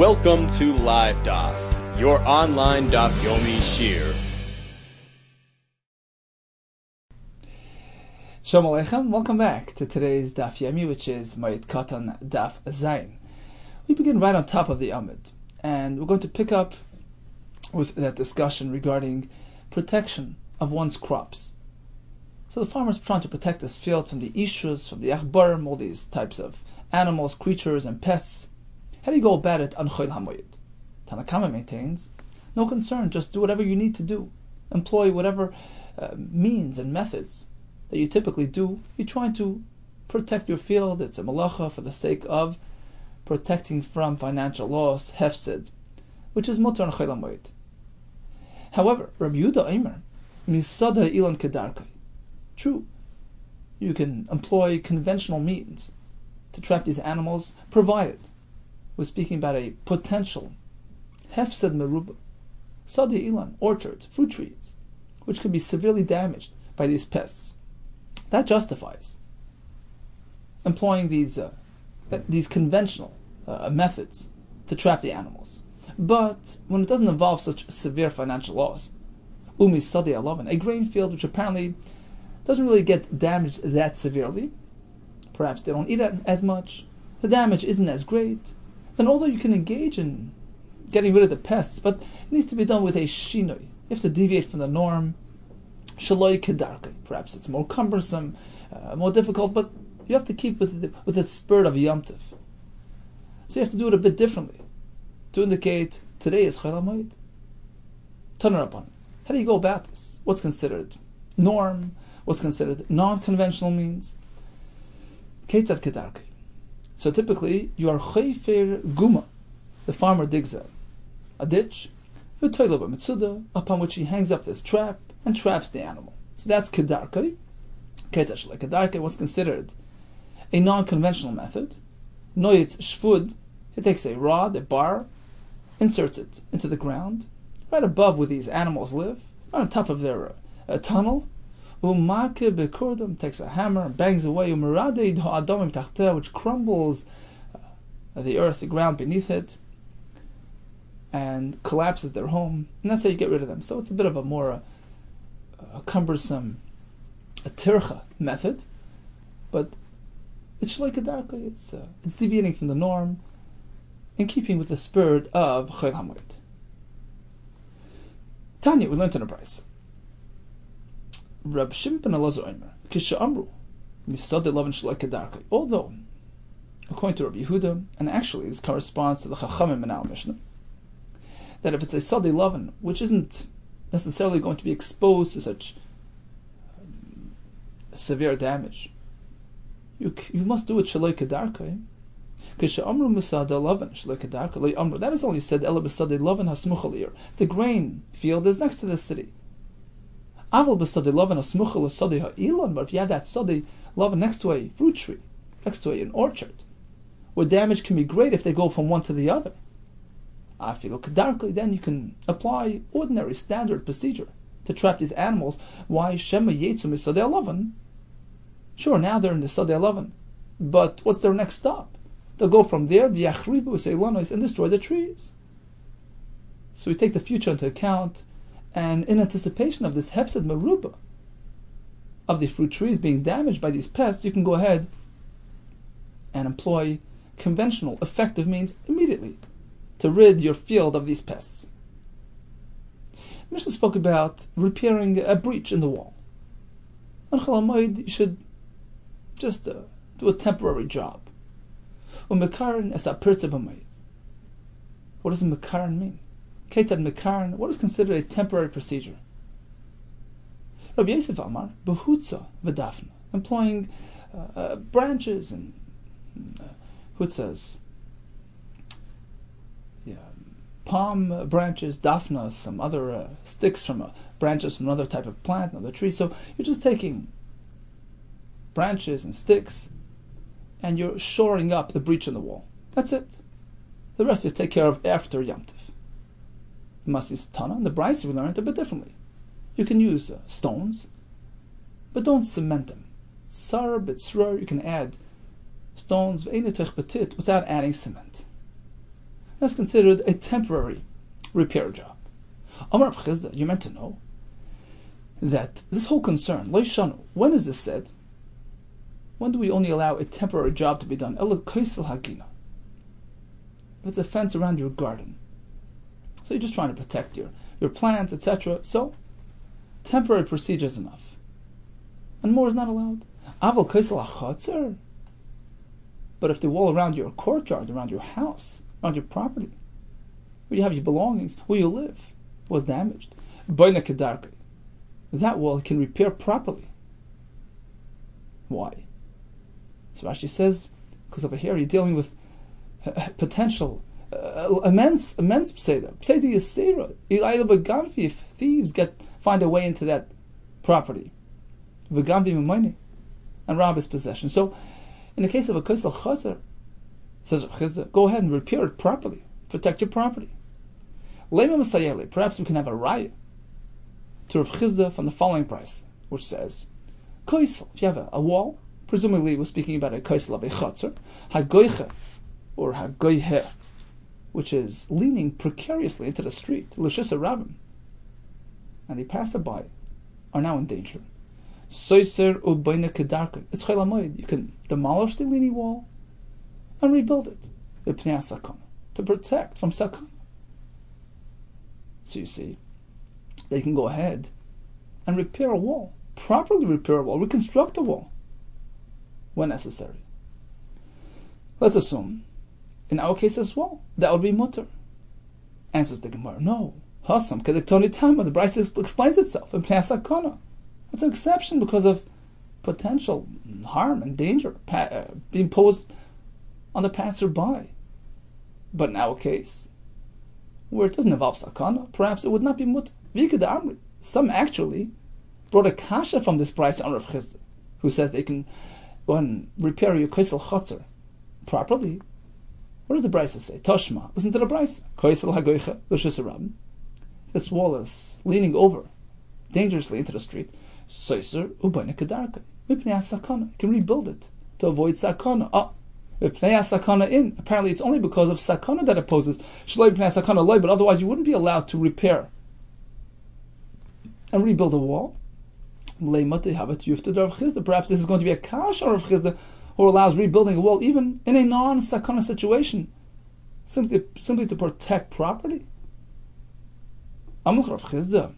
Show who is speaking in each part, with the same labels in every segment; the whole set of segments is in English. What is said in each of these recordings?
Speaker 1: Welcome to Live Daf, your online Daf Yomi Shir.
Speaker 2: Shalom Aleichem, welcome back to today's Daf Yomi, which is MOED KATAN Daf Zayin. We begin right on top of the Amud, and we're going to pick up with that discussion regarding protection of one's crops. So the farmer is trying to protect his field from the ishus, from the achbarim, all these types of animals, creatures, and pests. How do you go about it on Chol HaMoed? Tanakama maintains, no concern, just do whatever you need to do. Employ whatever means and methods that you typically do. You're trying to protect your field. It's a malacha for the sake of protecting from financial loss, hefsid, which is mutar on Chol HaMoed. However, Rabbi Yehuda Omer, misada ilan kedarkai. True, you can employ conventional means to trap these animals, provided we're speaking about a potential hefsed meruba, sadi ilan, orchards, fruit trees, which can be severely damaged by these pests. That justifies employing these conventional methods to trap the animals. But when it doesn't involve such severe financial loss, umi sadi alavan, a grain field which apparently doesn't really get damaged that severely, perhaps they don't eat it as much, the damage isn't as great, then although you can engage in getting rid of the pests, but it needs to be done with a shinoi. You have to deviate from the norm. Shaloi kedarkai. Perhaps it's more cumbersome, more difficult, but you have to keep with the spirit of Yom Tov. So you have to do it a bit differently to indicate today is Chol HaMoed. Taner Rabbanan. How do you go about this? What's considered norm? What's considered non-conventional means? Ketzad kedarkai. So typically, you are chayfer guma. The farmer digs a ditch, upon which he hangs up this trap and traps the animal. So that's kedarkai. Ketzad kedarkai, what's considered a non-conventional method. Noyitz shvud, he takes a rod, a bar, inserts it into the ground, right above where these animals live, right on top of their tunnel. Umake bekurdam, takes a hammer and bangs away, umaradid ha'adomim tachteh, which crumbles the earth, the ground beneath it, and collapses their home. And that's how you get rid of them. So it's a bit of a more cumbersome, a tircha method, but it's like a darka. It's deviating from the norm, in keeping with the spirit of Chol HaMoed. Tanya, we learned in a brayso. Rab Shimon ben Elazar Omer, Kisha Amru, Misad Elavan Shalai Kedarkai. Although, according to Rabbi Yehuda, and actually this corresponds to the Chachamim in our Mishnah, that if it's a Sad Elavan, which isn't necessarily going to be exposed to such severe damage, you must do it Shalai Kedarkai. Kisha Amru Misad Elavan Shalai Kedarkai. Amru. That is only said Ela Misad Elavan Hasmuch Alir. The grain field is next to the city. But if you have that sadi lavan next to a fruit tree, next to an orchard, where damage can be great if they go from one to the other, then you can apply ordinary standard procedure to trap these animals. Why shema yetzu misadi lavan? Sure, now they're in the sadi lavan, but what's their next stop? They'll go from there and destroy the trees. So we take the future into account. And in anticipation of this hefsed meruba, of the fruit trees being damaged by these pests, you can go ahead and employ conventional, effective means immediately to rid your field of these pests. Mishnah spoke about repairing a breach in the wall. On Chol HaMoed, you should just do a temporary job. Umekaran es apirtze b'moed. What does a mekaran mean? Ketan mekaran, what is considered a temporary procedure? Rabbi Yosef Amar, behutza v'dafna, employing branches and hutzas, palm branches, dafna, some other sticks from branches from another type of plant, another tree. So you're just taking branches and sticks and you're shoring up the breach in the wall. That's it. The rest you take care of after Yom Tov. Masis Tana, and the Brayso we learned a bit differently. You can use stones, but don't cement them. Sar b'tzror, you can add stones without adding cement. That's considered a temporary repair job. Amar Rav Chisda, you're meant to know that this whole concern, when is this said? When do we only allow a temporary job to be done? If it's a fence around your garden, so you're just trying to protect your plants, etc. So temporary procedure is enough, and more is not allowed. But if the wall around your courtyard, around your house, around your property, where you have your belongings, where you live, was damaged, that wall can repair properly. Why? So Rashi says, because over here you're dealing with potential, immense pseida. Pseida is seira. If thieves find a way into that property, and rob his possession. So, in the case of a kaisel chazer, says Rav Chisda, go ahead and repair it properly. Protect your property. Perhaps we can have a raya to Rav Chisda from the following price, which says, kaisel, if you have a wall, presumably we're speaking about a kaisel of a chazer, hagoiche, or hagoihe, which is leaning precariously into the street, l'shisa rabim, and the passerby are now in danger. Soiser ubayna kedarka. It's chayla moed. You can demolish the leaning wall and rebuild it. V'pnei sakana, to protect from sakana. So you see, they can go ahead and repair a wall, properly repair a wall, reconstruct a wall when necessary. Let's assume, in our case as well, that would be mutter. Answers the Gemara, no. Hasam kedektoni tama. The Brisa explains itself in Pnei sakana. That's an exception because of potential harm and danger being posed on the passerby. But in our case, where it doesn't involve sakana, perhaps it would not be mutter. Some actually brought a kasha from this Brisa on Rav Chisda, who says they can go ahead and repair your kaisel chotzer properly. What does the Brisa say? Toshma, listen to the Brisa. Kaisel hagoicha l'shisa rabim. This wall is leaning over dangerously into the street. Soiser ubayna kedarka. V'pnei sakana. You can rebuild it to avoid sakana. V'pnei sakana in. Apparently, it's only because of sakana that it poses. Shloi v'pnei sakana loy. But otherwise, you wouldn't be allowed to repair and rebuild a wall. Perhaps this is going to be a kash or Rav Chisda, who allows rebuilding a wall even in a non-sakana situation, simply to protect property. Amluch Rav Chisda.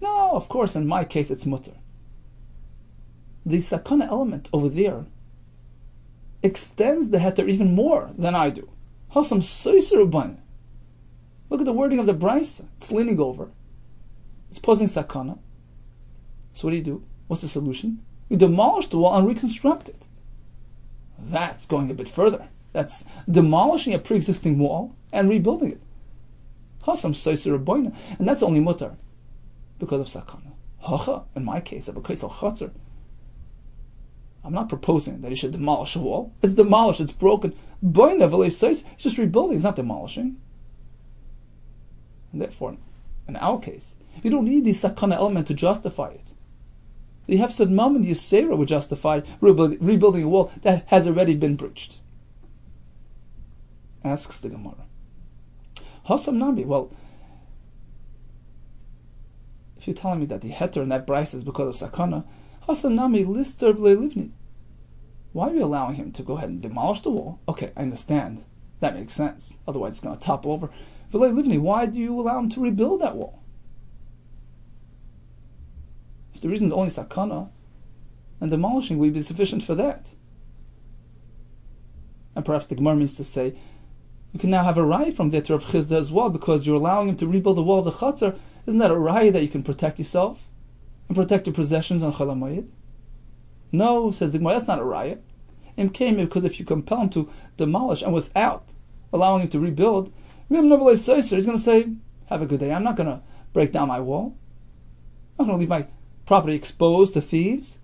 Speaker 2: No, of course, in my case it's mutter. The sakana element over there extends the heter even more than I do. Hasam soiser ubayna. Look at the wording of the Brisa. It's leaning over. It's posing sakana. So what do? What's the solution? You demolish the wall and reconstruct it. That's going a bit further. That's demolishing a pre-existing wall and rebuilding it. Hasam soiser ubayna. And that's only mutter because of sakana. Hacha, in my case, of a kaisel chatzar, I'm not proposing that he should demolish a wall. It's demolished, it's broken. Boina v'lei sois, it's just rebuilding, it's not demolishing. And therefore, in our case, you don't need the sakana element to justify it. You have said Mam and Yisera would justify rebuilding a wall that has already been breached. Asks the Gemara. Hasam Nabi, well, if you're telling me that the heter in that Brisa is because of sakana, Hasam Nami lister b'lei livni. Why are you allowing him to go ahead and demolish the wall? Okay, I understand. That makes sense. Otherwise it's going to topple over. B'lei livni, why do you allow him to rebuild that wall? If the reason is only sakana, and demolishing would be sufficient for that. And perhaps the Gemara means to say, you can now have a raya from there to Rav Chisda as well, because you're allowing him to rebuild the wall of the chatzar. Isn't that a raya that you can protect yourself and protect your possessions on Chol HaMoed? No, says the Gemara, that's not a raya. It came because if you compel him to demolish and without allowing him to rebuild, he's going to say, have a good day. I'm not going to break down my wall. I'm not going to leave my property exposed to thieves.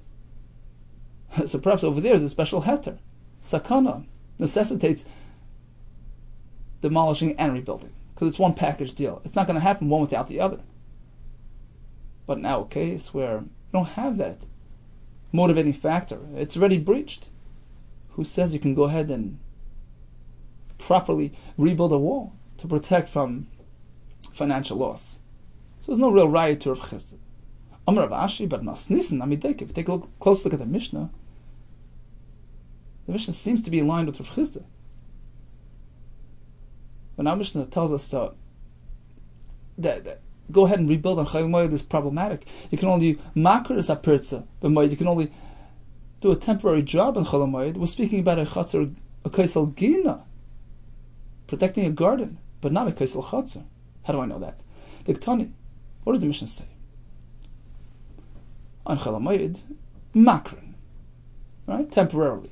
Speaker 2: So perhaps over there is a special heter. Sakana necessitates demolishing and rebuilding, because it's one package deal. It's not going to happen one without the other. But in our case, where you don't have that motivating factor, it's already breached. Who says you can go ahead and properly rebuild a wall? to protect from financial loss. So there's no real right to Rav Chisda. Amar Rav Ashi, but Masnisin, Amidek, if you take a close look at the Mishnah seems to be in line with Rav Chisda. But now Mishnah tells us that go ahead and rebuild on Chayil Moed is problematic. You can only makar as a pirza, but you can only do a temporary job in Chayil Moed. We're speaking about a chatzar, a kaisel gina, protecting a garden, but not a kaisel chatzar. How do I know that? The Ketani, what does the Mishnah say? On Chayil Moed, makrin, right, temporarily.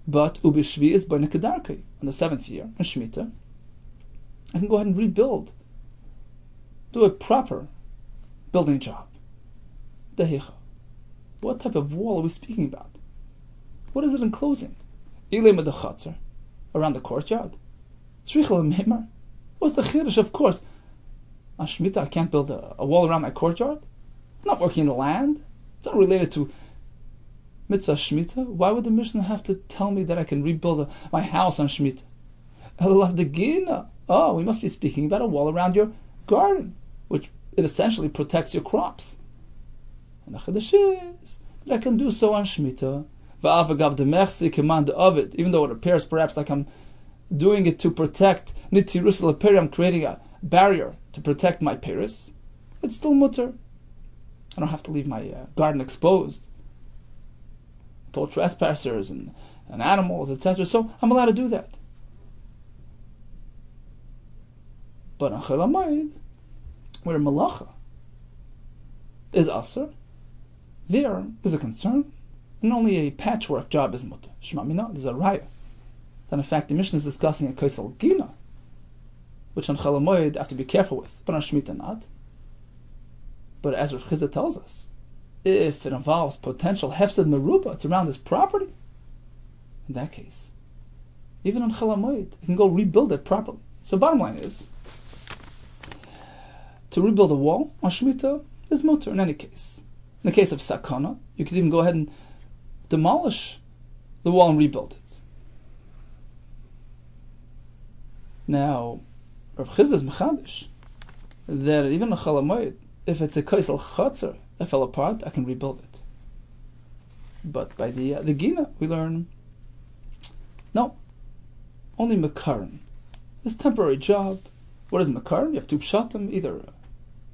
Speaker 2: But ubishvi is by nekadarkei on the 7th year in Shemitah. I can go ahead and rebuild. Do a proper building job. Dehicha. What type of wall are we speaking about? What is it enclosing? Ilem the chatzar, around the courtyard. Tzrichel meimar. What's the chiddush? Of course, on Shemitah I can't build a wall around my courtyard. I'm not working the land. It's not related to mitzvah Shemitah. Why would the Mishnah have to tell me that I can rebuild my house on Shemitah? Oh, we must be speaking about a wall around your garden, which it essentially protects your crops. And the chiddush is that I can do so on Shemitah. Even though it appears perhaps like I'm doing it to protect nitirus leperi, I'm creating a barrier to protect my peris, it's still mutter. I don't have to leave my garden exposed to all trespassers and animals, etc. So I'm allowed to do that. But on Chayil Moed, where malacha is aser, there is a concern, and only a patchwork job is mutter. Shema mina, there's a raya. Then in fact the Mishnah is discussing a kaisel gina, which on Chayil Moed I have to be careful with, but on Shemitah not. But as Rav Chisda tells us, if it involves potential hefsed meruba, it's around his property. In that case, even on Chayil Moed, you can go rebuild it properly. So bottom line is, to rebuild a wall on Shemitah is mutter in any case. In the case of sakana, you could even go ahead and demolish the wall and rebuild it. Now, Rav Chisda is mechadish that even on Chayil Moed, if it's a kaisel chatzar that fell apart, I can rebuild it. But by the Gina, we learn, no, only makaron. This temporary job, what is makaron? You have two pshatim, either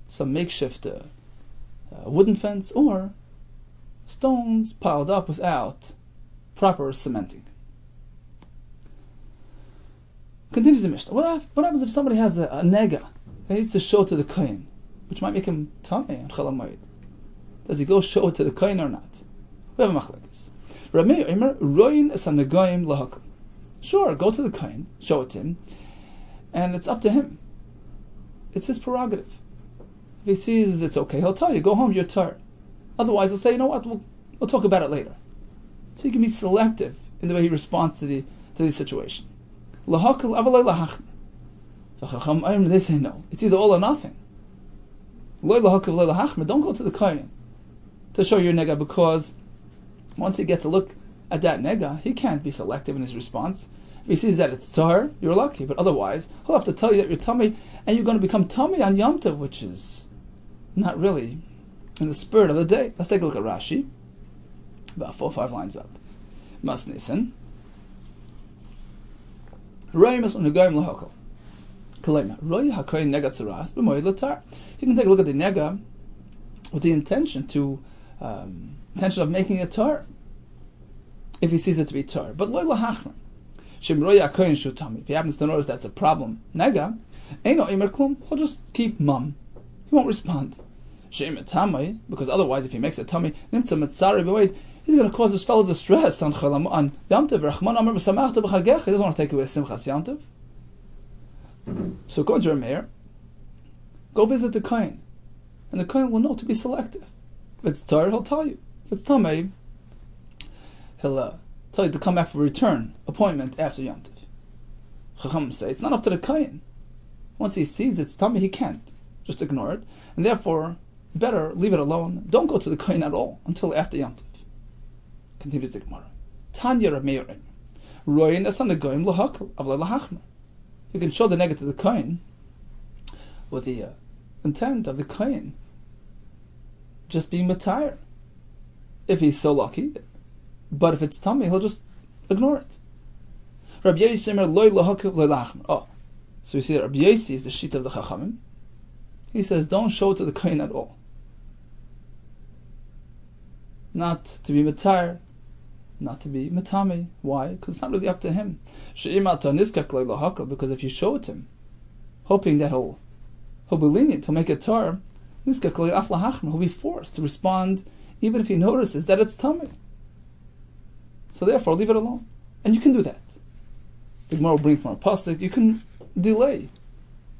Speaker 2: some makeshift wooden fence or stones piled up without proper cementing. Continues the Mishnah. What happens if somebody has a nega and needs to show to the kohen, which might make him tamei on Chayil Moed? Does he go show it to the kohen or not? We have a machlekes. Rabbi Yehuda roin es hanegoim lahakol. Sure, go to the kohen, show it to him, and it's up to him. It's his prerogative. If he sees it's okay, he'll tell you, go home, you're tired. Otherwise, he'll say, you know what, we'll talk about it later. So he can be selective in the way he responds to the situation. Lahakol avalei lahachmer. They say no. It's either all or nothing. Don't go to the kohen to show your nega, because once he gets a look at that nega, he can't be selective in his response. If he sees that it's tahor, you're lucky. But otherwise, he'll have to tell you that you're tummy, and you're going to become tummy on Yom Tov, which is not really in the spirit of the day. Let's take a look at Rashi, about 4 or 5 lines up. Mas nisan. Reimus on negoim lahakol. Roy hakoyin nega tzaras b'moed latar. You can take a look at the nega with the intention of making it tar, if he sees it to be tar. But loy lahachmer. Shem roy hakoyin shutami. If he happens to notice that's a problem nega, eino imer klum. He'll just keep mum. He won't respond. Shem etamai, because otherwise, if he makes a tummy, nimtza mitzari b'moed, he's going to cause his fellow distress on Yom Tov. Rachman Amar v'samachta b'chagecha. He doesn't want to take away simchas Yom Tov. So go to your mayor, go visit the kohen, and the kohen will know to be selective. If it's tar, he'll tell you. If it's tamei, he'll tell you to come back for a return appointment after Yom Tov. Chacham say it's not up to the kohen. Once he sees it's tamei, he can't just ignore it, and therefore better leave it alone. Don't go to the kohen at all until after Yom Tov. Continues the Gemara. Tanya Rabbi Meir, Royin es hanegoim lahakol avlei lahachmer. You can show the neged to the kohen with the intent of the kohen just being matayr, if he's so lucky. But if it's tummy, he'll just ignore it. Rabbi Yossi loy lahakiv loy lachmer. Oh, so you see that Rabbi Yossi is the sheet of the Chachamim. He says, don't show it to the kohen at all. Not to be matayr, not to be matame. Why? Because it's not really up to him. Because if you show it to him, hoping that he'll be lenient, he'll make it tar, he'll be forced to respond even if he notices that it's tummy. So therefore, leave it alone. And you can do that. The Gemara will bring from a pasuk. You can delay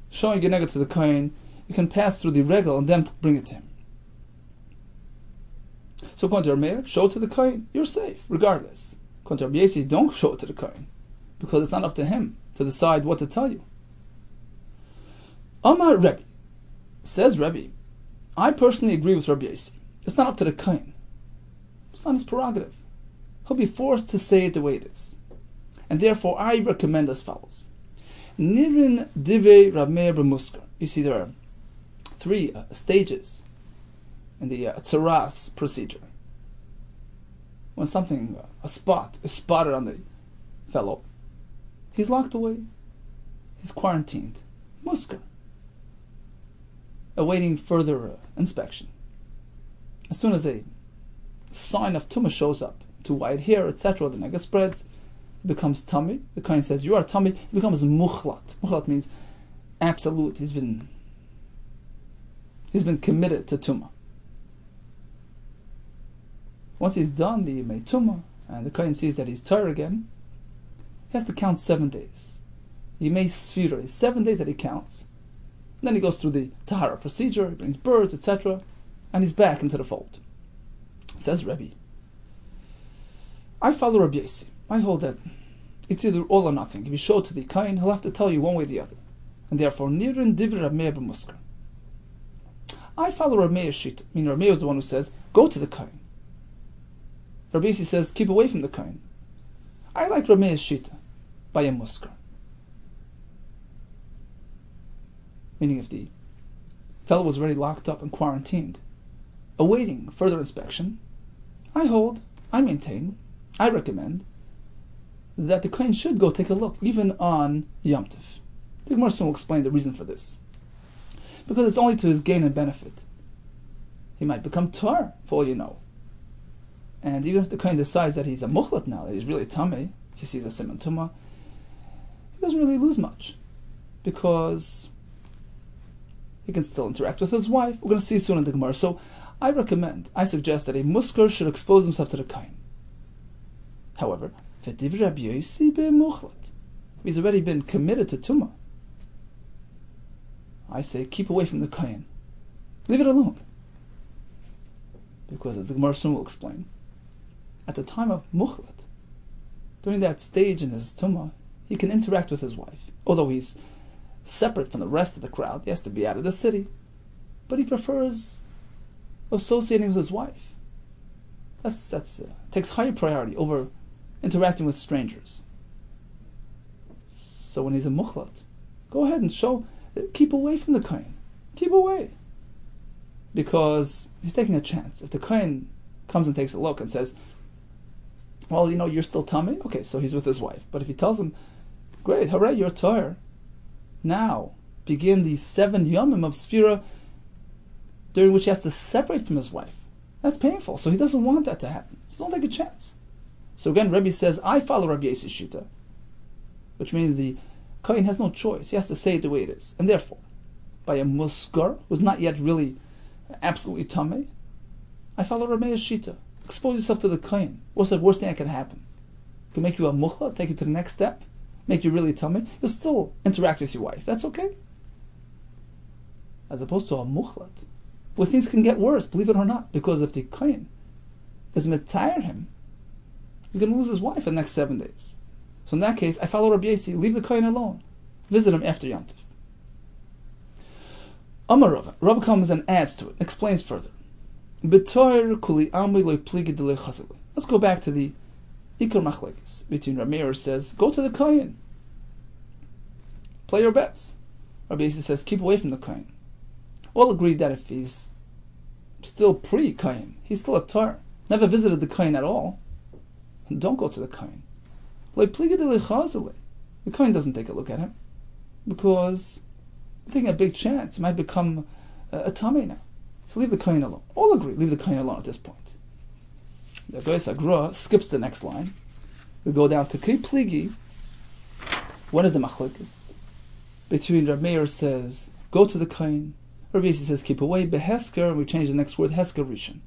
Speaker 2: showing your neged to the kohen. You can pass through the regal and then bring it to him. So according to our mayor, show it to the kohen. You're safe, regardless. According to Rabbi Yossi, don't show it to the kohen, because it's not up to him to decide what to tell you. Amar Rebbe, says Rebbe, I personally agree with Rabbi Yossi. It's not up to the kohen. It's not his prerogative. He'll be forced to say it the way it is. And therefore, I recommend as follows. Nirin divei Rab Meir b'muskar. You see, there are 3 stages in the tzaras procedure. When something, a spot, is spotted on the fellow, he's locked away. He's quarantined. Muskar. Awaiting further inspection. As soon as a sign of tumah shows up, to white hair, etc., the nega spreads, it becomes tummy. The kohen says, you are tummy. It becomes muchlat. Muchlat means absolute. He's been committed to tumah. Once he's done the Yemei Tumah, and the kohen sees that he's tar again, he has to count 7 days. Yemei Sfira is 7 days that he counts. And then he goes through the Tahara procedure, he brings birds, etc., and he's back into the fold. Says Rebbe, I follow Rabbi Yossi. I hold that it's either all or nothing. If you show it to the kohen, he'll have to tell you one way or the other. And therefore, Nirin Divir Rab Meir b'muskar. I follow Rab Meir's shita. I mean, Rab Meir is the one who says, go to the kohen. Rabbi Yossi says, keep away from the kohen. I like Rab Meir's shita, by a muskar. Meaning, if the fellow was already locked up and quarantined, awaiting further inspection, I maintain, I recommend that the kohen should go take a look, even on Yom Tov. The Gemara soon will explain the reason for this. Because it's only to his gain and benefit. He might become tar, for all you know. And even if the kohen decides that he's a muchlat now, that he's really tameh, he sees a siman tumah, he doesn't really lose much. Because he can still interact with his wife. We're going to see soon in the Gemara. So I suggest that a muskar should expose himself to the kohen. However, if he's already been committed to tumah, I say keep away from the kohen. Leave it alone. Because as the Gemara soon will explain, at the time of muchlat, during that stage in his tumah, he can interact with his wife. Although he's separate from the rest of the crowd, he has to be out of the city. But he prefers associating with his wife. That's takes higher priority over interacting with strangers. So when he's a muchlat, go ahead and keep away from the kohen. Keep away. Because he's taking a chance. If the kohen comes and takes a look and says, well, you're still tummy, okay, so he's with his wife. But if he tells him, great, hooray, you're tar, now begin the 7 yomim of Sfira during which he has to separate from his wife. That's painful, so he doesn't want that to happen. So don't take a chance. So again, Rebbe says, I follow Rabbi Yossi's shita, which means the kohen has no choice. He has to say it the way it is. And therefore, by a muskar, who's not yet really absolutely tameh, I follow Rabbi Yossi's shita. Expose yourself to the kohen. What's the worst thing that can happen? It can make you a muchla, take you to the next step, make you really tameh. You'll still interact with your wife. That's okay. As opposed to a muchlat, where things can get worse, believe it or not, because if the kohen is mitayr him, he's going to lose his wife in the next 7 days. So in that case, I follow Rabbi Yossi, leave the kohen alone. Visit him after Yom Tov. Amar Rava comes and adds to it, explains further. Let's go back to the Ikar Machlekes between Rameir says, go to the kohen. Play your bets. Rabbi Yossi says, keep away from the kohen. All agreed that if he's still pre-kohen, he's still a tar, never visited the kohen at all, don't go to the kohen. The kohen doesn't take a look at him, because they're taking a big chance. He might become a tamei now. So leave the kohen alone. All agree, leave the kohen alone at this point. The Goyes Agra skips the next line. We go down to Kei Pligi. When is the machlokes? Between Reb Meir says, go to the kohen. Rabbi Yossi says, keep away. Behesker, and we change the next word, Hesker Rishon.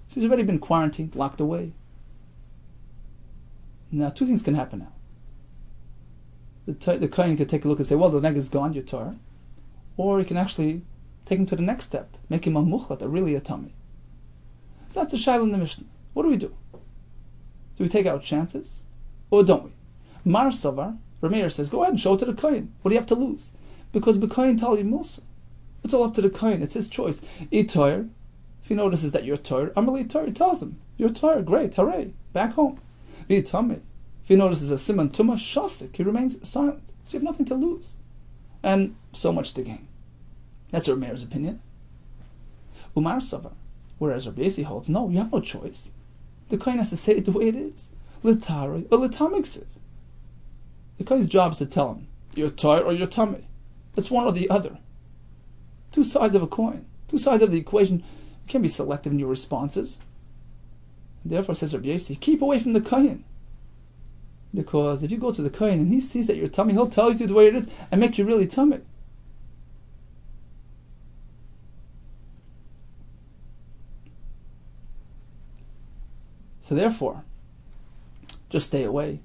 Speaker 2: So he's already been quarantined, locked away. Now, two things can happen now. The kohen can take a look and say, well, the neg is gone, you're tar. Or he can actually take him to the next step, make him a muchlat, really a tummy. So that's a shaila in the Mishnah. What do? Do we take our chances? Or don't we? Mar Savar, Rameir says, go ahead and show it to the kohen. What do you have to lose? Because the kohen tali milsa. It's all up to the kohen. It's his choice. Itoyer, if he notices that you're tar, Amarli tar, he tells him, you're tar, great, hooray, back home. V'itame, if he notices a siman tuma, shasik, he remains silent. So you have nothing to lose. And so much to gain. That's Rabbi Meir's opinion. Umar Savar, whereas Rabbi Yossi holds, no, you have no choice. The kohen has to say it the way it is. L'taroi or l'tamiksiv. The kohen's job is to tell him, you're tar or you're tamei. It's one or the other. Two sides of a coin. Two sides of the equation. You can't be selective in your responses. Therefore, says Rabbi Yossi, keep away from the kohen. Because if you go to the kohen and he sees that you're tamei, he'll tell you the way it is and make you really tamei. So therefore, just stay away.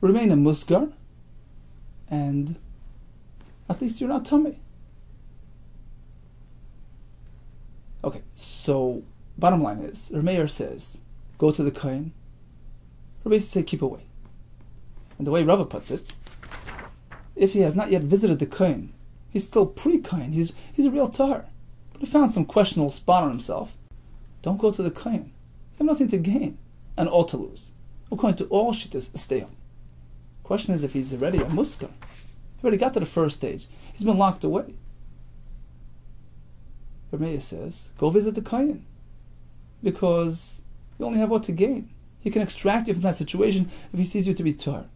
Speaker 2: Remain a musgar, and at least you're not tamei. Okay, so bottom line is, Rameir says, go to the kohen. Rabbi says, keep away. And the way Rava puts it, if he has not yet visited the kohen, he's still pre-kohen, he's a real tar, but he found some questionable spot on himself, don't go to the kohen. You have nothing to gain and all to lose. According to all shittas, stay home. Question is if he's already a muskar. He already got to the first stage. He's been locked away. Rameir says, go visit the kohen, because you only have what to gain. He can extract you from that situation if he sees you to be tar.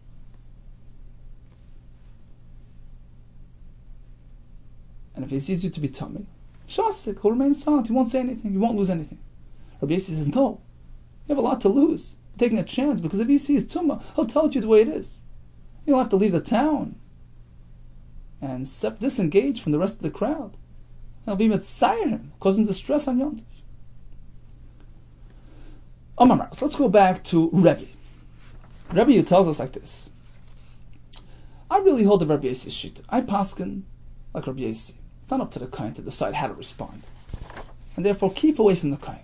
Speaker 2: And if he sees you to be tamei, shasik, he'll remain silent. He won't say anything. He won't lose anything. Rabbi Yossi says, no, you have a lot to lose. You're taking a chance, because if he sees tumah, he'll tell you the way it is. You'll have to leave the town and disengage from the rest of the crowd. He'll be mitzayir him, cause him distress on Yom Tov. So let's go back to Rebbe. Rebbe who tells us like this. I really hold the Rabbi Yossi's shita. I paskin like Rabbi Yossi. It's not up to the kohen to decide how to respond. And therefore keep away from the kohen.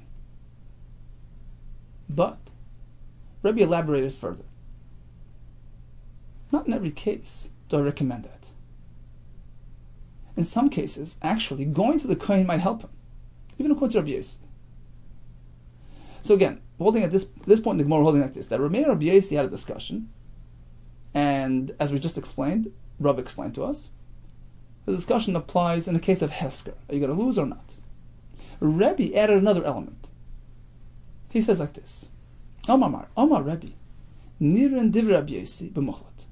Speaker 2: But Rebbe elaborated further. Not in every case do I recommend that. In some cases, actually, going to the kohen might help him, even according to Rabbi Yossi. So again, holding at this point, the Gemara holding like this: that Rabbi and Rabbi Yossi had a discussion, and as we just explained, Rav explained to us, the discussion applies in the case of Hesker. Are you going to lose or not? Rebbe added another element. He says like this: Omar Rebbe, Nirin div Rabbi Yossi b'muchlat.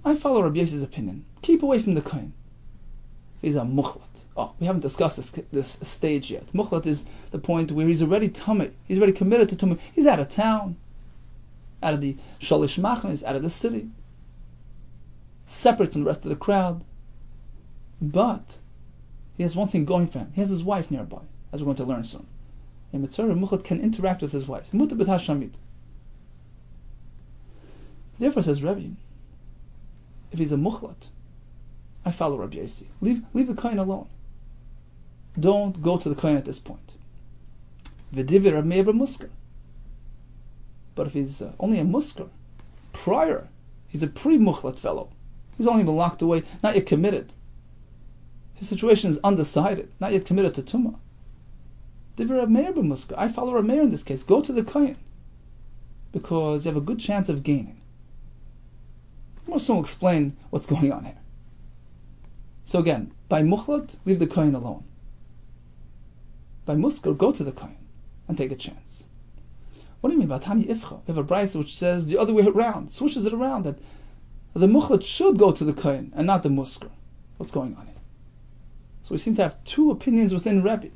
Speaker 2: I follow Rabbi Yossi's opinion. Keep away from the kohen. He's a muchlat. Oh, we haven't discussed this stage yet. Muchlat is the point where he's already tamei. He's already committed to tamei. He's out of town, out of the shalish machnes, out of the city, separate from the rest of the crowd. But he has one thing going for him. He has his wife nearby, as we're going to learn soon. A mitzvah muchlat can interact with his wife. Therefore, says Rebbe, if he's a muchlat, I follow Rabbi Yossi. Leave the kohen alone. Don't go to the kohen at this point. V'divir Rameir b'muskar. But if he's only a muskar, prior, he's a pre-muchlat fellow. He's only been locked away, not yet committed. His situation is undecided, not yet committed to tumah. Divir Rameir b'muskar. I follow Rameir in this case. Go to the kohen, because you have a good chance of gaining. We'll soon explain what's going on here. So again, by muchlat, leave the kohen alone. By muskar, go to the kohen and take a chance. What do you mean by tani ifcha? We have a brayso which says the other way around, switches it around, that the muchlat should go to the kohen and not the muskar. What's going on here? So we seem to have two opinions within Rebbe.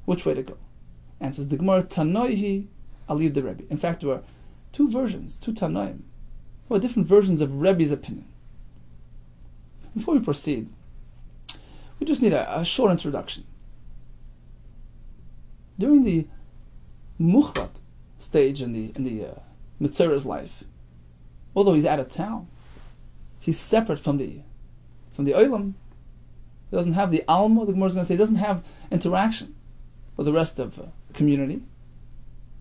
Speaker 2: Which way to go? Answers the Gemara, Tanoihi, I'll leave the Rebbe. In fact, there are two versions, two Tanoim, or different versions of Rebbe's opinion. Before we proceed, we just need a short introduction. During the muchlat stage in the Mitzvah's life, although he's out of town, he's separate from the Olam. He doesn't have the Alma, the Gemara is going to say, he doesn't have interaction with the rest of the community.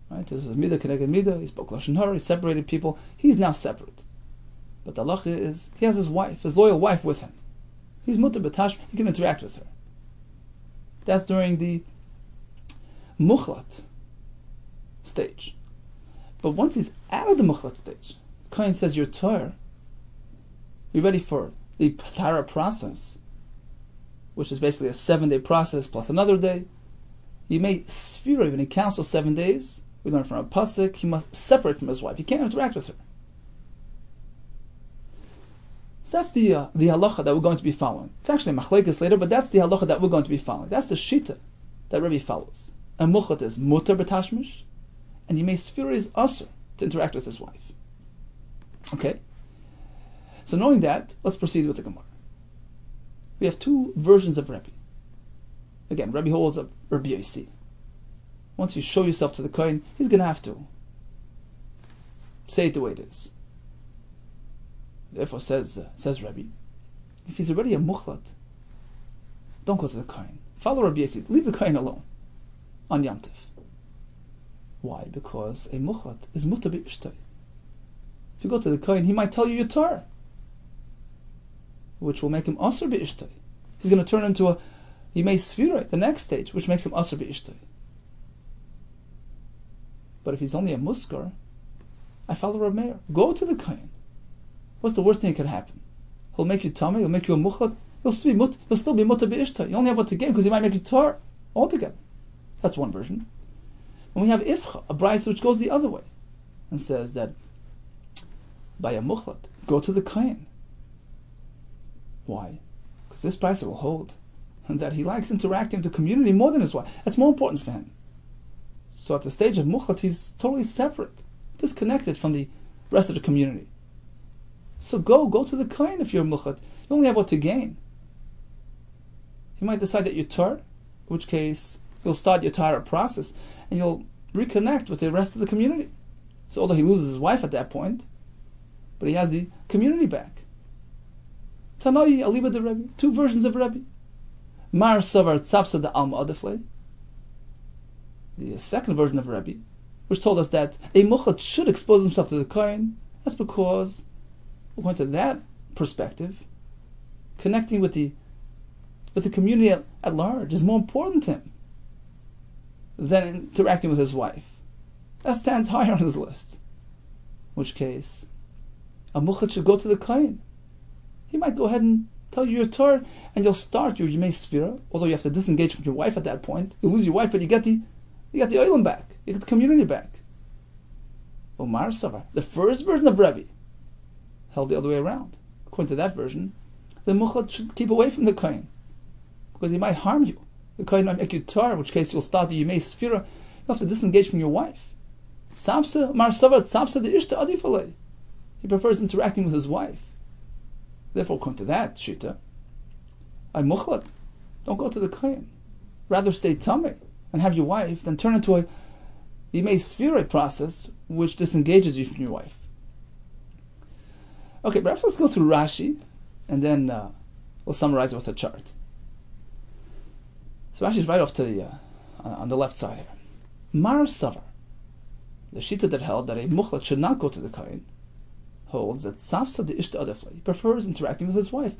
Speaker 2: Right? This is Midah Keneged Midah, he spoke Lashon Hara, he separated people. He's now separate. But the halacha is, he has his wife, his loyal wife with him. He's mutar b'tash, he can interact with her. That's during the muchlat stage. But once he's out of the muchlat stage, the Kohen says, you're Torah, you're ready for the Patara process, which is basically a 7-day process plus another day. You may sphere even in council 7 days. We learn from a pasuk, he must separate from his wife. He can't interact with her. So that's the halacha that we're going to be following. It's actually a machlekes later, but that's the halacha that we're going to be following. That's the shita that Rebbe follows. A muchlat is mutar b'tashmish, and he may sphere is usher to interact with his wife. Okay? So knowing that, let's proceed with the Gemara. We have two versions of Rebbe. Again, Rebbe holds up Rabbi Yossi. Once you show yourself to the Kohen, he's going to have to say it the way it is. Therefore, says Rebbe, if he's already a muchlat, don't go to the Kohen. Follow Rabbi Yossi. Leave the Kohen alone on Yom Tov. Why? Because a muchlat is mutar b'ishtay. If you go to the Kohen, he might tell you your Torah, which will make him asur b'ishtay. He's going to turn into he may sphira, the next stage, which makes him asur b'ishtay. But if he's only a muskar, I follow Rav Meir. Go to the Kohen. What's the worst thing that could happen? He'll make you tamei, he'll make you a muchlat, he'll still be mutar b'ishtay. You only have what to gain because he might make you Torah altogether. That's one version. And we have ifcha, a brayso which goes the other way, and says that by a muchlat, go to the Kohen. Why? Because this brayso will hold, and that he likes interacting with the community more than his wife. That's more important for him. So at the stage of muchlat, he's totally separate, disconnected from the rest of the community. So go to the Kohen if you're muchlat. You only have what to gain. He might decide that you're Torah, in which case you'll start your Torah process and you'll reconnect with the rest of the community. So although he loses his wife at that point, but he has the community back. Tanoi aliba de Rebbe, two versions of Rebbe. Mar savar tzavsa de alma adefle. The second version of Rebbe, which told us that a muchlat should expose himself to the Kohen. That's because, according to that perspective, connecting with the community at large is more important to him than interacting with his wife. That stands higher on his list. In which case, a muchlat should go to the Kohen. He might go ahead and tell you your Torah, and you'll start your Yemei Sfira, although you have to disengage from your wife at that point. You lose your wife, but you get the oilam back. You get the community back. Omar Savar, the first version of Rebbe, held the other way around. According to that version, the muchlat should keep away from the Kohen, because he might harm you. The Kohen might make you Torah, in which case you'll start the Yemei Sfira. You have to disengage from your wife. Tzavsa, Mar Savar, Tzavsa de Ishta Adifalei. He prefers interacting with his wife. Therefore, according to that shita, I muchlat, don't go to the Kohen. Rather stay tamei and have your wife than turn into a Yemei Sfira process which disengages you from your wife. Okay, perhaps let's go through Rashi and then we'll summarize it with a chart. So Rashi's right off to the on the left side here. Mar Savar, the shita that held that a muchlat should not go to the Kohen, holds that Safsa de Ishta Adefle, he prefers interacting with his wife.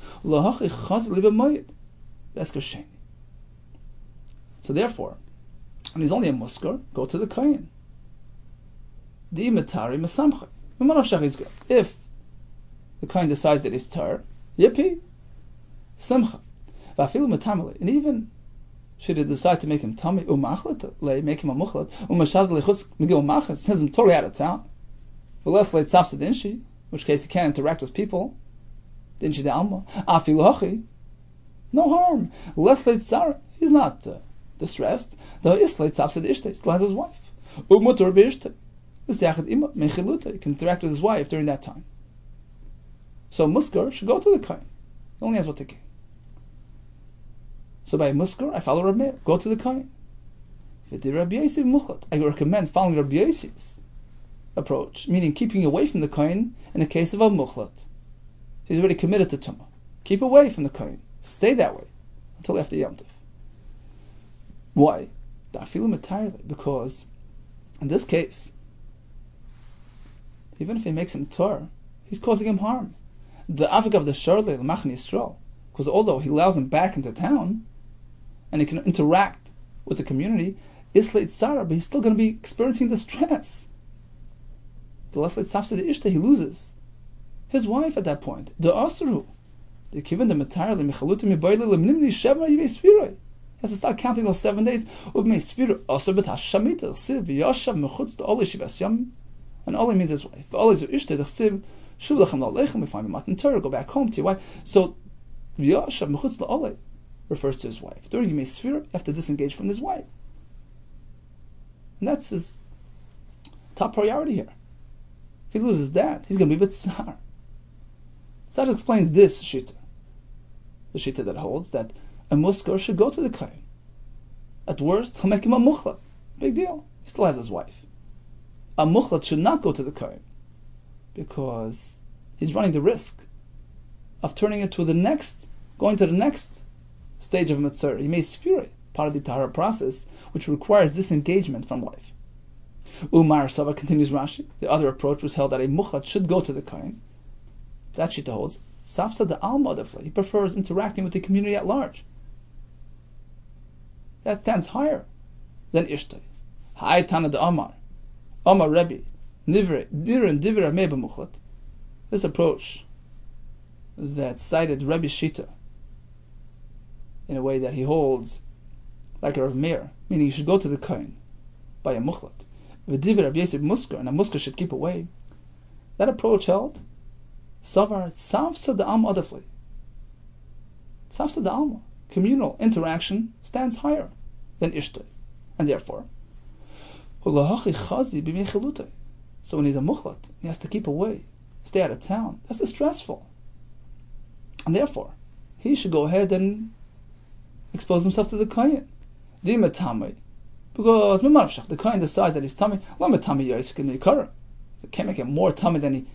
Speaker 2: So therefore, when he's only a muskar, go to the Kohen. If the Kohen decides that he's tar, yippee, simcha, v'afilu metamale, and even should he decide to make him tummy, make him a muchlat, sends him totally out of town, in which case he can't interact with people, dinshi de alma, afilu hachi, no harm, he's not distressed, though islay tzapsid ishte, still has his wife, umutur b'ishte, he can interact with his wife during that time. So muskar should go to the Kohen. He only has what to gain. So by muskar, I follow Rabbi Meir. Go to the Kohen. I recommend following Rabbi Yossi's approach, meaning keeping away from the Kohen in the case of a muchlat. He's already committed to Tumah. Keep away from the Kohen. Stay that way until after Yom Tov. Why? Because in this case, even if he makes him tor, he's causing him harm. The avik of the Sharle, the Machni Yisrael, because although he allows him back into town, and he can interact with the community, Islay Tzara, but he's still going to be experiencing the stress. The Leslay Tzafse the Ishta, he loses his wife at that point. The Asuru, the Kivan the Matar, the Mechalutim Mibayli, Lemnimni Shema Yivei Sviroi. He has to start counting those 7 days. Ubmei Svir, Asur B'tash Shamita, Siv, Yashav, Mechutz, the Oli Shivas Yam, and Oli means his wife. Oli Zu Ishta, the Siv, Shuv Lechem La'lechem, we find him Matan Torah, go back home to your wife. So, Yashav, Mechutz, the Oli refers to his wife. During Yimei Sfira, you have to disengage from his wife. And that's his top priority here. If he loses that, he's going to be B'tzar. So that explains this Shita. The Shita that holds that a muskar should go to the Kohen. At worst, he'll make him a muchlat. Big deal. He still has his wife. A muchlat should not go to the Kohen because he's running the risk of turning it to going to the next stage of Mitzvah. He may sphere part of the Tahara process, which requires disengagement from wife. Umar Sava continues Rashi. The other approach was held that a muchlat should go to the Kohen. That Shita holds Safsa the Almadafla. He prefers interacting with the community at large. That stands higher than Ishtay. Hai Tana the Amar Rebbe Nivre Dirin Divra Meba Muchlat. This approach that cited Rebbe Shita in a way that he holds like a Rav Meir, meaning he should go to the Kohen by a muchlat. V'divir Rabbi Yosef muskar, and a muskar should keep away. That approach held Savar Tzavsa Da'am Adafli. Tzavsa Da'alma, communal interaction, stands higher than Ishtay. And therefore, so when he's a muchlat, he has to keep away, stay out of town. That's stressful. And therefore, he should go ahead and expose himself to the Kohen. Because the Kohen decides that he's tummy, so can't make him more tummy than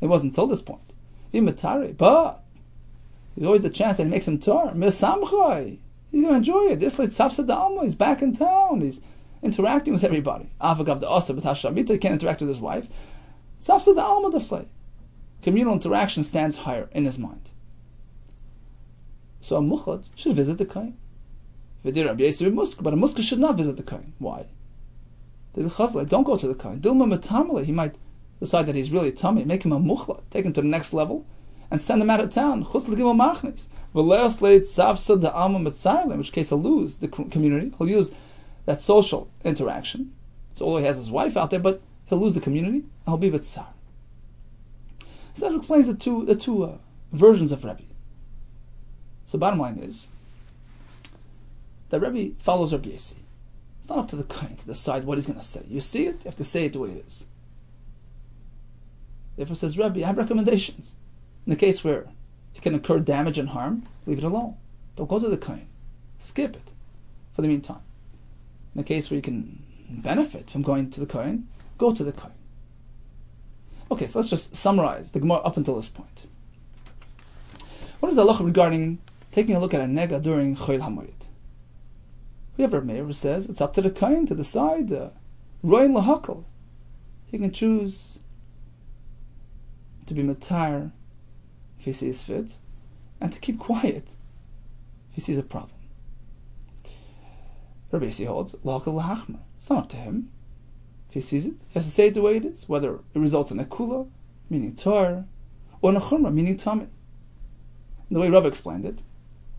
Speaker 2: he was until this point. But there's always the chance that he makes him tar. He's going to enjoy it. This he's back in town. He's interacting with everybody. He can't interact with his wife. Communal interaction stands higher in his mind. So a muchlat should visit the Kohen. But a muskar should not visit the Kohen. Why? Don't go to the Kohen. He might decide that he's really tummy, make him a muchlat, take him to the next level, and send him out of town. In which case he'll lose the community. He'll use that social interaction. So although he has his wife out there, but he'll lose the community, and he'll be b'tzar. So that explains the two versions of Rebbe. So bottom line is that Rebbe follows Rabbi Yossi. It's not up to the Kohen to decide what he's going to say. You see it, you have to say it the way it is. Therefore says Rebbe, I have recommendations. In a case where you can incur damage and harm, leave it alone. Don't go to the Kohen. Skip it for the meantime. In a case where you can benefit from going to the Kohen, go to the Kohen. Okay, so let's just summarize the Gemara up until this point. What is the halacha regarding taking a look at a nega during Chol HaMoed? We have Rav Meir who says it's up to the Kohen to decide. Roin lahakal. He can choose to be matar if he sees fit, and to keep quiet if he sees a problem. Rabbi Yossi holds lahakal lahachmer. It's not up to him. If he sees it, he has to say it the way it is, whether it results in a kula, meaning tar, or nechumra, meaning tummy. The way Rabbi explained it,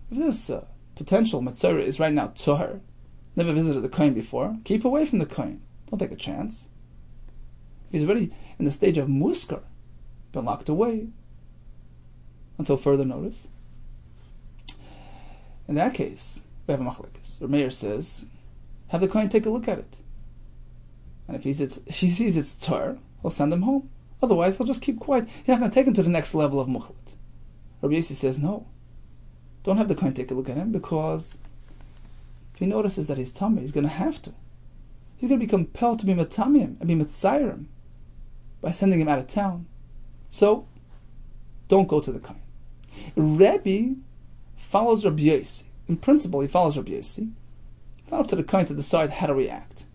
Speaker 2: if this potential Metzora is right now Tuhar, never visited the Kohen before, keep away from the Kohen. Don't take a chance. If he's already in the stage of Muskar, been locked away until further notice, in that case, we have a machlekes. The Meir says, have the Kohen take a look at it. And if he sees it's Tur, he'll send him home. Otherwise, he'll just keep quiet. He's not going to take him to the next level of muchlet. Rabbi Yossi says, no. Don't have the Kohen take a look at him, because if he notices that he's tummy, he's going to have to. He's going to be compelled to be matamim and be mitzayrim by sending him out of town. So, don't go to the Kohen. Rabbi follows Rabbi Yossi. In principle, he follows Rabbi Yossi. It's not up to the Kohen to decide how to react.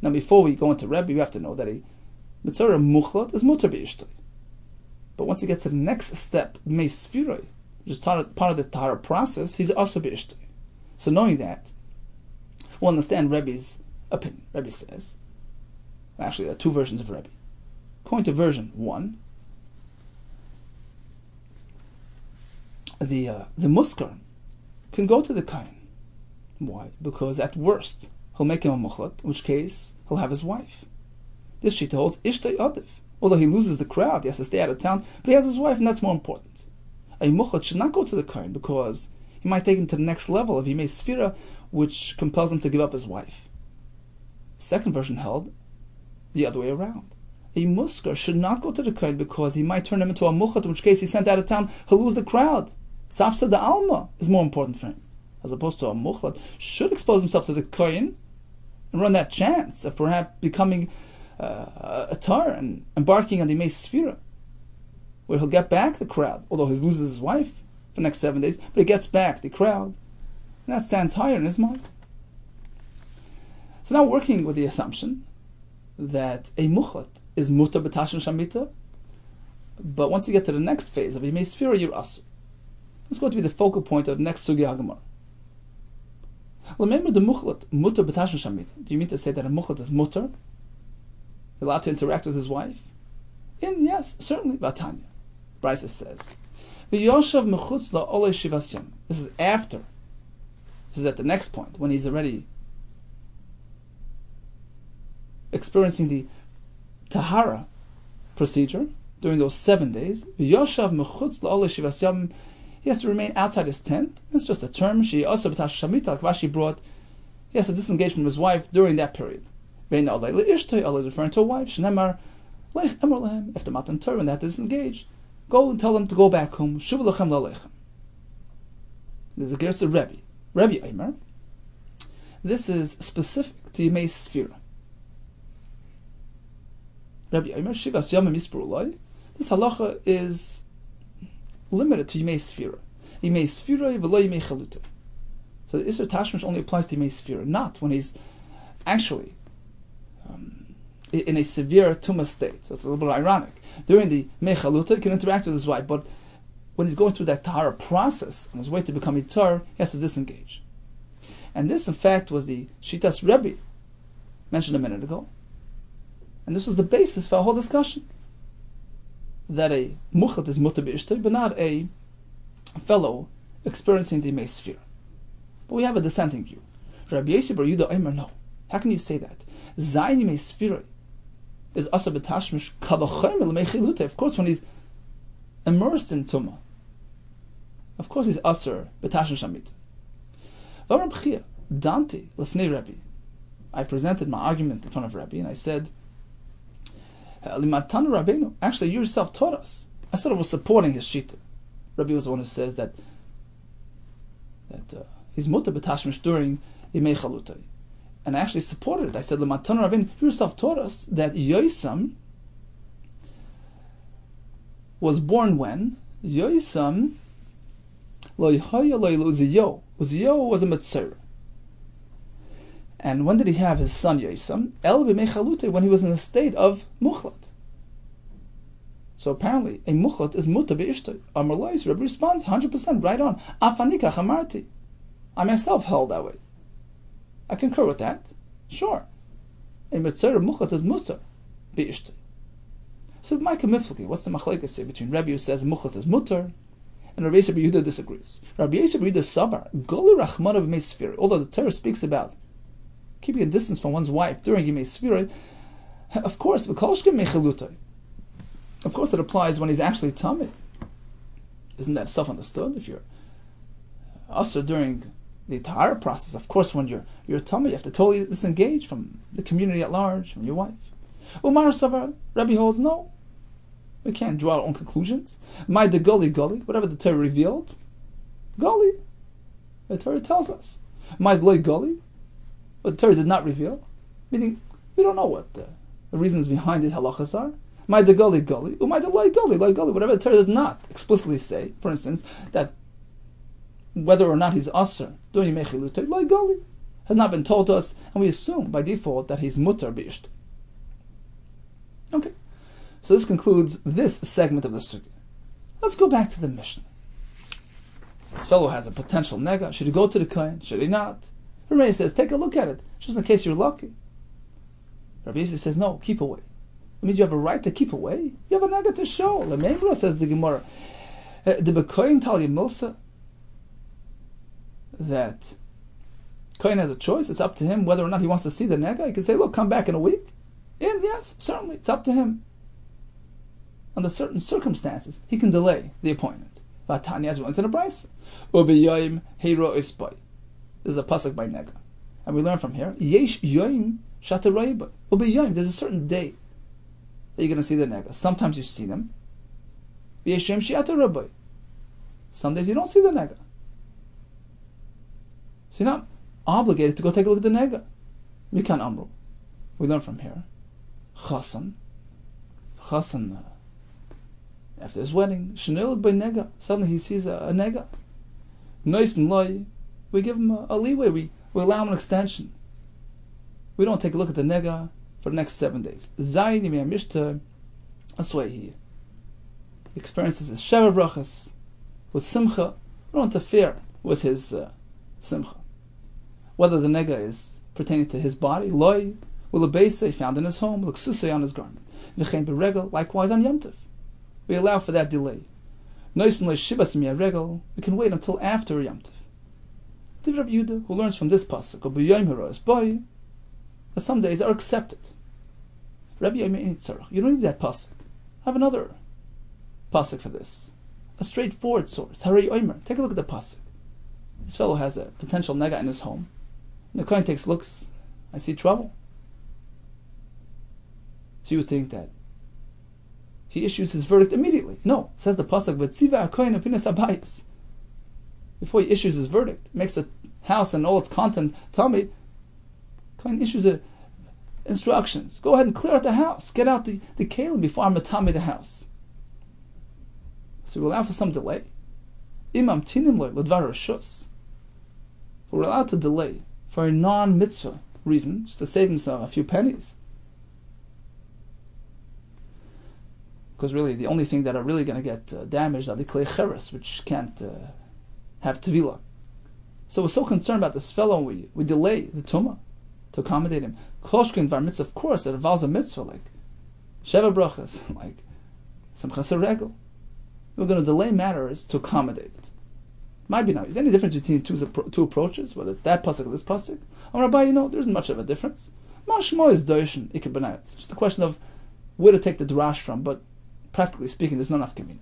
Speaker 2: Now, before we go into Rabbi, we have to know that a mitzvah muchlat is mutar b'ishtoi. But once he gets to the next step, meis sfiroi, which is part of the tahara process, he's also b'ishtoi. So knowing that, we'll understand Rabbi's opinion. Rabbi says, actually there are two versions of Rabbi. According to version 1, the muskar can go to the Kohen. Why? Because at worst, he'll make him a muchlat, in which case he'll have his wife. This shita holds ishtay adiv. Although he loses the crowd, he has to stay out of town, but he has his wife, and that's more important. A muchlat should not go to the Kohen because he might take him to the next level of Yimei Sfira, which compels him to give up his wife. The second version held the other way around. A muskar should not go to the Kohen because he might turn him into a muchlat, in which case he's sent out of town, he'll lose the crowd. Safsa da alma is more important for him, as opposed to a muchlat should expose himself to the Kohen and run that chance of perhaps becoming a tar and embarking on the Yimei Sfira, where he'll get back the crowd, although he loses his wife for the next 7 days, but he gets back the crowd, and that stands higher in his mind. So now working with the assumption that a muchlat is mutar b'tashim shamita, but once you get to the next phase of Yimei Sfira, you're asur. That's going to be the focal point of the next sugya hagemara. Remember the muchlat mutar b'tashim shamita. Do you mean to say that a muchlat is mutar, allowed to interact with his wife? Yes, certainly. Vatanya. Brisa says, "V'yoshav mechutz la'olei shivas yom." This is after. This is at the next point when he's already experiencing the tahara procedure during those 7 days. V'yoshav mechutz la'olei shivas yom. He has to remain outside his tent. It's just a term. She also b'tash shamita. Kvashi brought. He has to disengage from his wife during that period. Referring to a wife. Shnemar lech emor lehem. If the matan Torah and that disengaged, go and tell them to go back home. Shuv lechem lalechem. There's a gersa Rebbe. Rebbe Eimer. This is specific to Yimei Sfira. Rebbe Eimer shivas yamim yispru loi. This halacha is limited to Yimei Sfira. Yimei Sfira v'lo Yimei Chaluta. So the Isser Tashmish only applies to Yimei Sfira, not when he's actually in a severe tumah state. So it's a little bit ironic. During the Mechaluta, he can interact with his wife, but when he's going through that tahara process, on his way to become Itar, he has to disengage. And this, in fact, was the Shitas Rebbe mentioned a minute ago. And this was the basis for our whole discussion. That a muchlat is mutar b'ishtoi, but not a fellow experiencing the Yimei Sfira. But we have a dissenting view. Rabbi Yehuda Kessler, no. How can you say that? Zayin Yimei Sfira is asa b'tashmish kavachomer l'meichiluta. Of course, when he's immersed in tumah, of course he's asur b'tashmish shamita. V'amar b'chia danti l'fnei Rabbi. I presented my argument in front of Rabbi, and I said, "Limatan Rabbeinu." Actually, you yourself taught us. I sort of was supporting his shita. Rabbi was the one who says that he's mutar b'tashmish during Yimei Chalutai. And I actually supported it. I said, "L'matan Rabbeinu, you yourself taught us that Yosam was born when Yosam lo yihaya lo Uziyo. Uziyo was a Metzora. And when did he have his son Yosam? El b'mei Chalute, when he was in a state of muchlat. So apparently, a muchlat is mutar b'ishtoi. Amar Lois, Rabbi responds 100% right on. Afanika chamarti. I myself held that way. I concur with that. Sure. A Metzora muchlat is mutar b'ishtoi. So Micah Miflaki, what's the machlekes say between Rabbi who says muchlat is mutter and Rabbi Yehuda disagrees? Rabbi Yehuda Savar, Goli Rachmana b'mei Sfira, although the Torah speaks about keeping a distance from one's wife during Yemei Sfira, of course, of course that applies when he's actually tummy. Isn't that self-understood? If you're also during the entire process, of course, when you're tummy, you have to totally disengage from the community at large, from your wife. Umar Savar, Rabbi holds no. We can't draw our own conclusions. My de gully, whatever the Torah revealed, gully, the Torah tells us. My loy gully, what the Torah did not reveal, meaning we don't know what the reasons behind these halachas are. My de gully, my de loy gully, whatever the Torah did not explicitly say, for instance, that whether or not he's aser doing mechilutay, loy gully, has not been told to us, and we assume by default that he's mutar b'ishta. Okay, so this concludes this segment of the sugya. Let's go back to the Mishnah. This fellow has a potential nega. Should he go to the kohen? Should he not? Rabbi says, take a look at it, just in case you're lucky. Rabbi Yossi says, no, keep away. It means you have a right to keep away. You have a nega to show. Lememra, says the Gemara. The bekoyin tal milsa, that kohen has a choice. It's up to him whether or not he wants to see the nega. He can say, look, come back in a week. And yes, certainly, it's up to him. Under certain circumstances, he can delay the appointment. Vatanya, as we went to the Brisa. Ubiyayim heiro isbay. This is a pasuk by Nega. And we learn from here, Yesh yoim shatarayba. Ubiyayim, there's a certain day that you're going to see the Nega. Sometimes you see them. Yesh yoim shatarayba. Some days you don't see the Nega. So you're not obligated to go take a look at the Nega. Mikan Amru. We learn from here. Chasan, after his wedding, shenilad by nega. Suddenly he sees a nega. Nice and loy. We give him a leeway. We allow him an extension. We don't take a look at the nega for the next 7 days. Zayin yimei mishta. That's why he experiences his sheva brachas with simcha. We don't interfere with his simcha. Whether the nega is pertaining to his body, loy, will a beise found in his home, l'ksusei on his garment. V'chein beregel, likewise on Yom Tov. We allow for that delay. Noisen le'shivas mi'aregel, we can wait until after Yom Tov. Div Rabbi Yehuda, who learns from this pasuk, or b'yom haros boy, that some days are accepted. Rabbi Yehuda, you don't need that pasuk. I have another pasuk for this. A straightforward source. Harei Omer. Take a look at the pasuk. This fellow has a potential nega in his home. And the kohen takes looks. I see trouble. So you would think that he issues his verdict immediately. No, says the pasuk, "V'tziva hakohen apinas habayis." Before he issues his verdict, makes the house and all its content tummy, kohen issues instructions. Go ahead and clear out the house. Get out the kelim before I'm matami the house. So we allow for some delay. Imam tinim loy l'dvar rishus. We're allowed to delay for a non-mitzvah reason, just to save himself a few pennies. Because really, the only thing that are really going to get damaged are the klei cheres, which can't have tevilah. So we're so concerned about this fellow, we delay the tumah to accommodate him. Kloshkin var mitzvah, of course, it involves a mitzvah like sheva brachas, like simchas regel. We're going to delay matters to accommodate it. Might be now. Is there any difference between two approaches, whether it's that pasuk or this pasuk? Rabbi, there isn't much of a difference. Mashmo is doishin ikabinayot. It's just a question of where to take the drash from, but practically speaking, there's no nafkamina.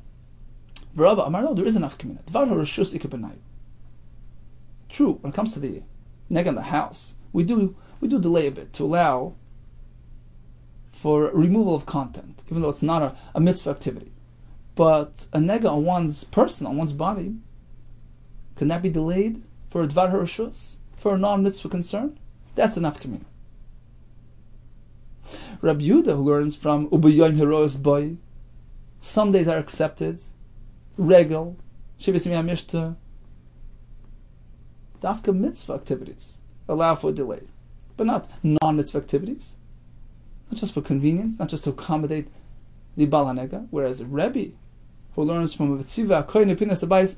Speaker 2: V'Rava Amar, no, there is a nafkamina. Dvar harishus ikabinayot. True, when it comes to the neg on the house, we do delay a bit to allow for removal of content, even though it's not a mitzvah activity. But a nega on one's person, on one's body, can that be delayed for a dvar harishus, for a non-mitzvah concern? That's enough kamina. Rabbi Yehuda, who learns from ubiyayim heroes boy, some days are accepted, regel, shivas miyamishta, dafka mitzvah activities allow for a delay, but not non-mitzvah activities, not just for convenience, not just to accommodate the bal hanega. Whereas Rebbe, who learns from a tziva kohen epinas abayis,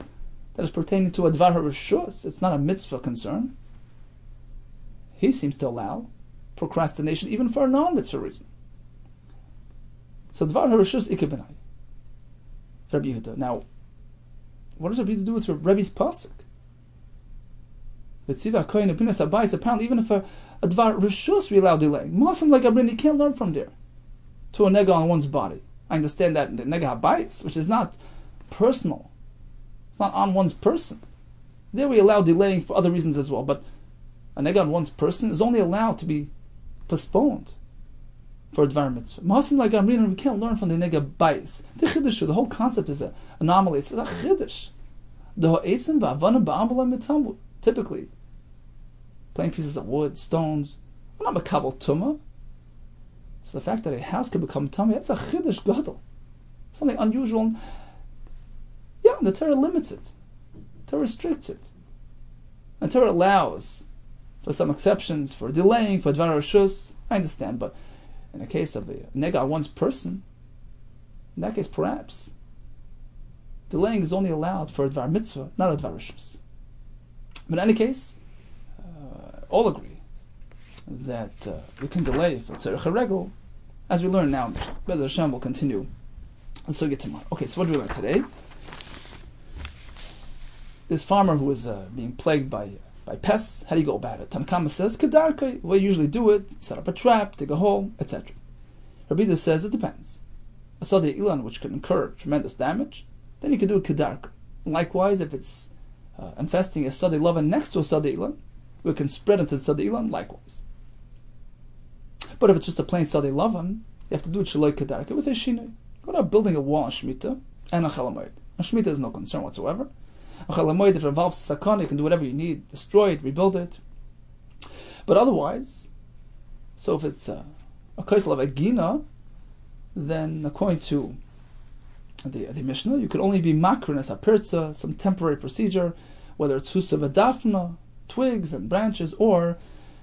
Speaker 2: that is pertaining to a dvar harishus, it's not a mitzvah concern. He seems to allow procrastination even for a non-mitzvah reason. So Dvar HaRishus Ike B'nai. Rabbi Yehuda. Now, what does Rabbi Yehuda do with Rebbe's pasuk? V'tziva HaKohen Epinas HaBayis. Apparently, even if a Dvar Rishus we allow delaying, Masim like Abrin, you can't learn from there to a nega on one's body. I understand that the nega HaBayis, which is not personal, it's not on one's person. There we allow delaying for other reasons as well, but a nega on one's person is only allowed to be postponed for a Dvar Mitzvah. Masim like Amrin, we can't learn from the nega Bayis. The whole concept is an anomaly. It's a chiddush. Typically, plain pieces of wood, stones, not makabel tumah. So the fact that a house can become tummy, that's a chiddush gadol, something unusual. Yeah, the Torah limits it. Torah restricts it. And Torah allows for some exceptions, for delaying, for Dvar Rishus. I understand, but in the case of a nega on one's person, in that case, perhaps delaying is only allowed for a Dvar Mitzvah, not a Dvar Rishus. But in any case, all agree that we can delay for Tzarech HaRegel, as we learn now. Be'ez Hashem will continue and so get tomorrow. Okay, so what do we learn today? This farmer who is being plagued by pests, how do you go about it? Tanakama says, Kedarkai, the way you usually do it, set up a trap, dig a hole, etc. Rabbi Yehuda says it depends. A Sadeh Ilan, which can incur tremendous damage, then you can do a Kedarkai. Likewise, if it's infesting a Sadeh Lavan next to a Sadeh Ilan, we can spread into the Sadeh Ilan likewise. But if it's just a plain Sadeh Lavan, you have to do it Shaloi Kedarkai with a Shinoi. What about building a wall on Shemitah and a Chalamoid? On Shemitah is no concern whatsoever. A Chalamoid, if it involves Sakana, you can do whatever you need, destroy it, rebuild it. But otherwise, so if it's a Kaisel of Egina, then according to the Mishnah, you could only be makrin as a pirza, some temporary procedure, whether it's husa v'dafna, twigs and branches, or,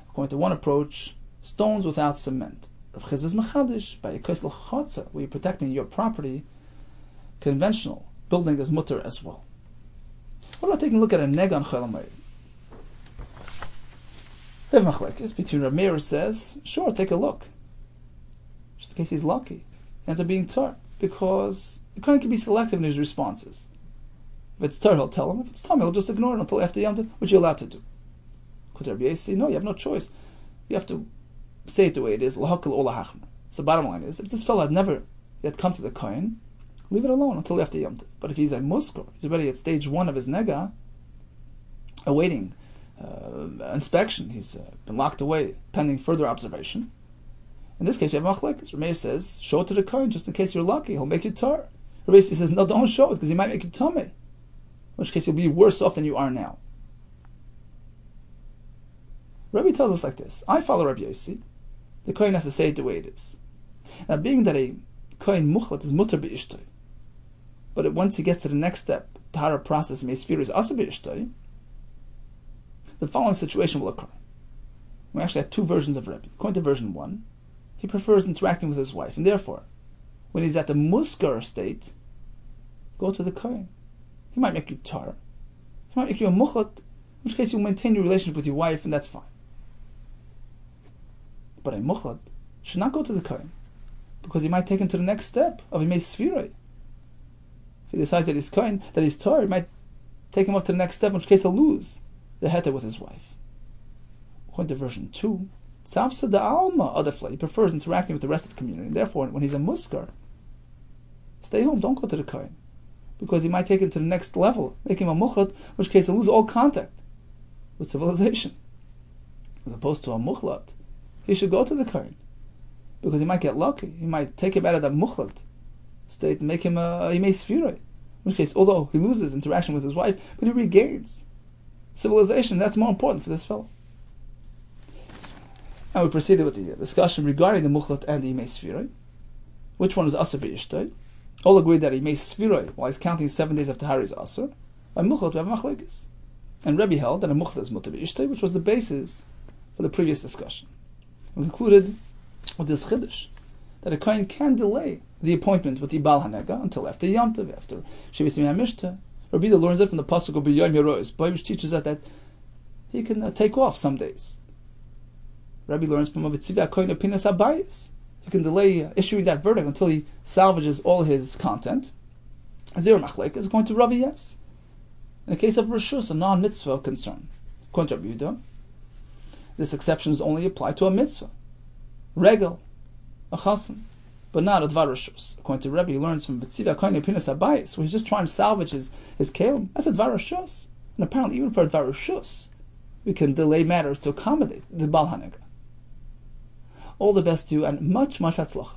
Speaker 2: according to one approach, stones without cement. Rav Chizz is mechadish by a kaisel chotza, where you're protecting your property. Conventional building is mutter as well. What about taking a look at a neg on Chalamayid? Rav Machlekes between Rav Meir says, sure, take a look. Just in case he's lucky. He ends up being tar, because the Kohen can be selective in his responses. If it's tar, he'll tell him. If it's tam, he'll just ignore it until after Yom Tov, which you're allowed to do. Could Rabbi Yehuda say, no, you have no choice. You have to say it the way it is. Lahakal o lahachmer. So bottom line is, if this fellow had never yet come to the Kohen, leave it alone until after Yom Tov. But if he's a muskor, he's already at stage 1 of his nega, awaiting inspection, he's been locked away pending further observation. In this case, you have machlekes. Rameir says, show it to the Kohen just in case you're lucky, he'll make you tar. Rabbi says, no, don't show it because he might make you tummy. In which case, you'll be worse off than you are now. Rabbi tells us like this: I follow Rabbi Yossi. The Kohen has to say it the way it is. Now, being that a Kohen muchlat is mutter be'ishtoi, but once he gets to the next step, tahara process, meisfir is also be'ishtoi, the following situation will occur. We actually have two versions of Rabbi. According to version 1, he prefers interacting with his wife, and therefore, when he's at the muskar state, go to the Kohen. He might make you tar. He might make you a muchlat, in which case you'll maintain your relationship with your wife, and that's fine. But a muchlat should not go to the Kohen, because he might take him to the next step of Imei Sfiroi. If he decides that he's Kohen, that he's tar, he might take him up to the next step, in which case he'll lose the heta with his wife. According to version 2, Tzavsa da Alma Adafla, he prefers interacting with the rest of the community. And therefore, when he's a muskar, stay home, don't go to the Kohen, because he might take him to the next level, make him a muchlat, in which case he'll lose all contact with civilization. As opposed to a muchlat, he should go to the Kohen, because he might get lucky. He might take him out of that muchlat state and make him a Imei Sfiroi. In which case, although he loses interaction with his wife, but he regains civilization. That's more important for this fellow. Now we proceeded with the discussion regarding the muchlat and the Imei Sfiroi. Which one is Asr B'Ishtoi? All agree that Imei Sfiroi, while he's counting 7 days of Tahar, is Asr. By muchlat we have machlekes. And Rebbe held that a muchlat is mutar B'Ishtoi, which was the basis for the previous discussion. We concluded with this chiddush that a kohen can delay the appointment with the Baal Hanega until after Yom Tov, after Shevis Yimei HaMishta. Rabbi Yehuda learns it from the pasuk of B'Yom Yerois, which teaches us that he can take off some days. Rabbi learns from Avitziva Kohen Epinas Habayis. He we can delay issuing that verdict until he salvages all his content. Zero machlek is going to Rabbi yes. In the case of Rishus, a non-mitzvah concern, according to Rabbi Yehuda, this exception is only applied to a mitzvah, regel, a chassan, but not a dvar Rishus. According to Rabbi, he learns from B'tziva Koine Pinas Abayis, where he's just trying to salvage his kelim. That's a dvar Rishus. And apparently, even for a dvar Rishus, we can delay matters to accommodate the Bal Hanega. All the best to you, and much, much hatzlacha.